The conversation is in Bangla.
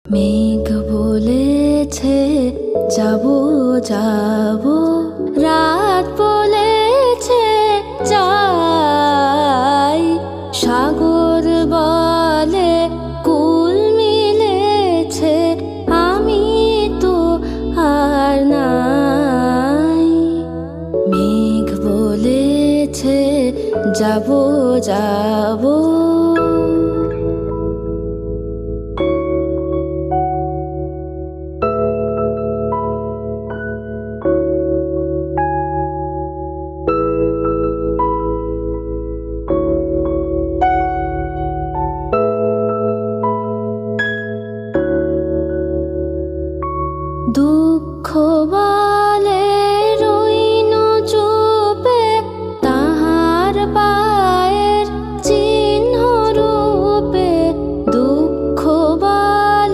মেঘ বলেছে যাব যাব, রাত বলেছে যাই, সাগর বলে কুল মিলেছে, আমি তো আর নাই। মেঘ বলেছে যাব যাব। দুঃখ